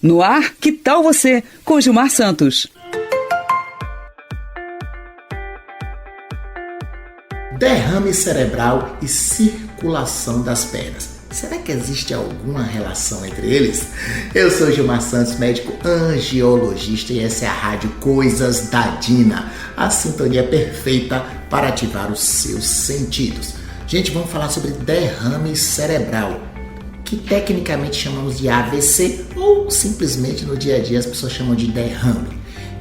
No ar, que tal você, com Gilmar Santos? Derrame cerebral e circulação das pernas. Será que existe alguma relação entre eles? Eu sou Gilmar Santos, médico angiologista, e essa é a rádio Coisas da Dina, a sintonia perfeita para ativar os seus sentidos. Gente, vamos falar sobre derrame cerebral, que tecnicamente chamamos de AVC, ou simplesmente no dia a dia as pessoas chamam de derrame,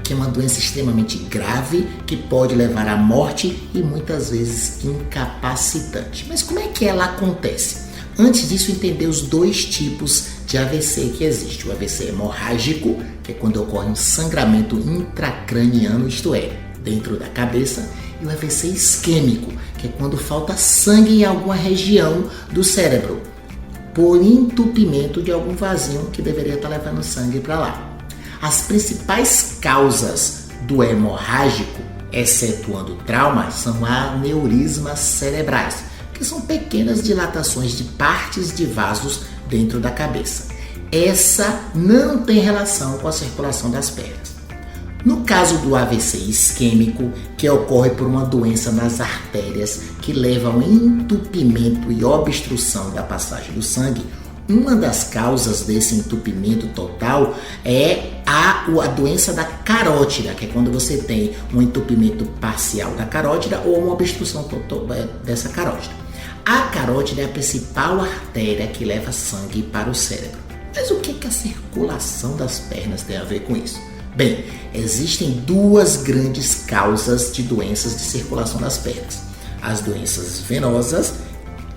que é uma doença extremamente grave que pode levar à morte e muitas vezes incapacitante. Mas como é que ela acontece? Antes disso, entender os dois tipos de AVC que existe. O AVC hemorrágico, que é quando ocorre um sangramento intracraniano, isto é, dentro da cabeça, e o AVC isquêmico, que é quando falta sangue em alguma região do cérebro, por entupimento de algum vasinho que deveria estar levando sangue para lá. As principais causas do hemorrágico, excetuando o trauma, são aneurismas cerebrais, que são pequenas dilatações de partes de vasos dentro da cabeça. Essa não tem relação com a circulação das pernas. No caso do AVC isquêmico, que ocorre por uma doença nas artérias que leva ao entupimento e obstrução da passagem do sangue, uma das causas desse entupimento total é a doença da carótida, que é quando você tem um entupimento parcial da carótida ou uma obstrução total dessa carótida. A carótida é a principal artéria que leva sangue para o cérebro. Mas o que a circulação das pernas tem a ver com isso? Bem, existem duas grandes causas de doenças de circulação das pernas. As doenças venosas,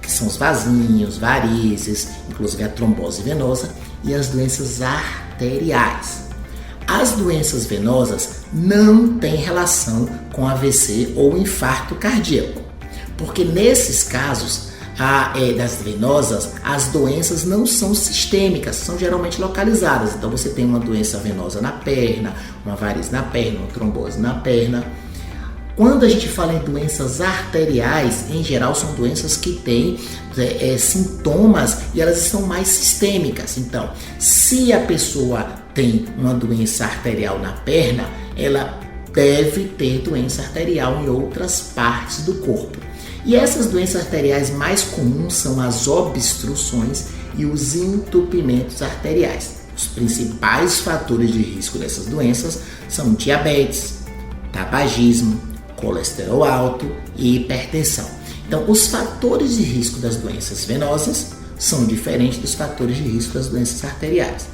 que são os vasinhos, varizes, inclusive a trombose venosa, e as doenças arteriais. As doenças venosas não têm relação com AVC ou infarto cardíaco, porque nesses casos das venosas, as doenças não são sistêmicas, são geralmente localizadas. Então você tem uma doença venosa na perna, uma variz na perna, uma trombose na perna. Quando a gente fala em doenças arteriais, em geral são doenças que têm sintomas e elas são mais sistêmicas. Então, se a pessoa tem uma doença arterial na perna, ela deve ter doença arterial em outras partes do corpo. E essas doenças arteriais mais comuns são as obstruções e os entupimentos arteriais. Os principais fatores de risco dessas doenças são diabetes, tabagismo, colesterol alto e hipertensão. Então, os fatores de risco das doenças venosas são diferentes dos fatores de risco das doenças arteriais.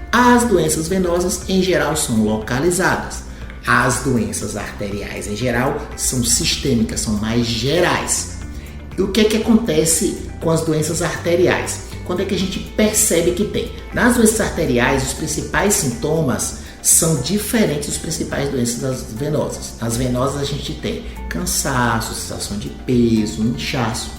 As doenças venosas, em geral, são localizadas. As doenças arteriais, em geral, são sistêmicas, são mais gerais. E o que acontece com as doenças arteriais? Quando é que a gente percebe que tem? Nas doenças arteriais, os principais sintomas são diferentes dos principais doenças das venosas. Nas venosas, a gente tem cansaço, sensação de peso, inchaço.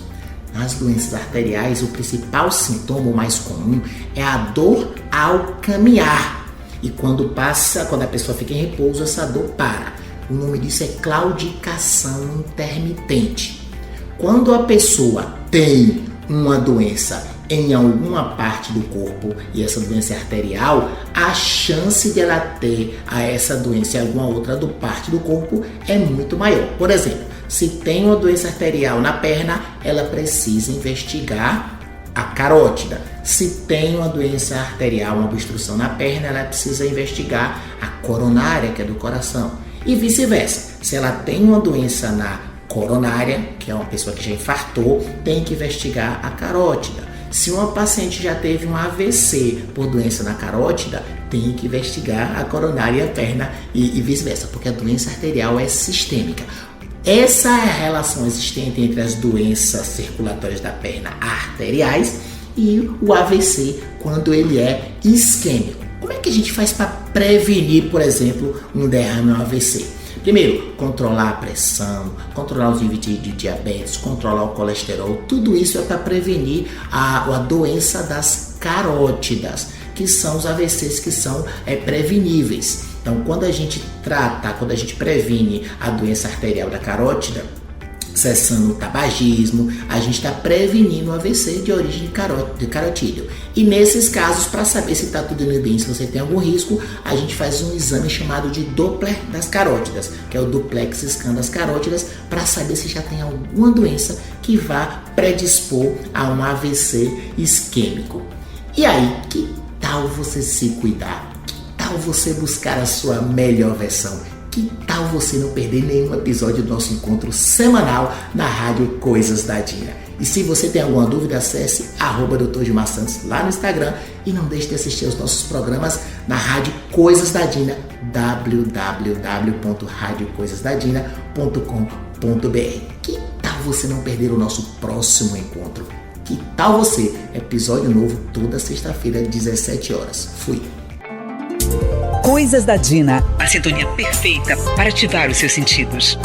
Nas doenças arteriais, o principal sintoma, o mais comum, é a dor ao caminhar. E quando a pessoa fica em repouso, essa dor para. O nome disso é claudicação intermitente. Quando a pessoa tem uma doença em alguma parte do corpo e essa doença é arterial, a chance de ela ter essa doença em alguma outra parte do corpo é muito maior. Por exemplo, se tem uma doença arterial na perna, ela precisa investigar a carótida. Se tem uma doença arterial, uma obstrução na perna, ela precisa investigar a coronária, que é do coração. E vice-versa. Se ela tem uma doença na coronária, que é uma pessoa que já infartou, tem que investigar a carótida. Se uma paciente já teve um AVC por doença na carótida, tem que investigar a coronária e a perna e vice-versa, porque a doença arterial é sistêmica. Essa é a relação existente entre as doenças circulatórias da perna arteriais e o AVC quando ele é isquêmico. Como é que a gente faz para prevenir, por exemplo, um derrame ou um AVC? Primeiro, controlar a pressão, controlar os níveis de diabetes, controlar o colesterol, tudo isso é para prevenir a doença das carótidas, que são os AVCs que são preveníveis. Então, quando a gente previne a doença arterial da carótida, cessando o tabagismo, a gente está prevenindo o AVC de origem de carotídeo. E nesses casos, para saber se está tudo indo bem, se você tem algum risco, a gente faz um exame chamado de Doppler das carótidas, que é o duplex scan das carótidas, para saber se já tem alguma doença que vá predispor a um AVC isquêmico. E aí, que tal você se cuidar? Que tal você buscar a sua melhor versão? Que tal você não perder nenhum episódio do nosso encontro semanal na Rádio Coisas da Dina? E se você tem alguma dúvida, acesse @Dr. Gilmar Santos lá no Instagram e não deixe de assistir aos nossos programas na Rádio Coisas da Dina, www.radiocoisasdadina.com.br. Que tal você não perder o nosso próximo encontro? Que tal você? Episódio novo toda sexta-feira, 17 horas. Fui! Coisas da Dina, a sintonia perfeita para ativar os seus sentidos.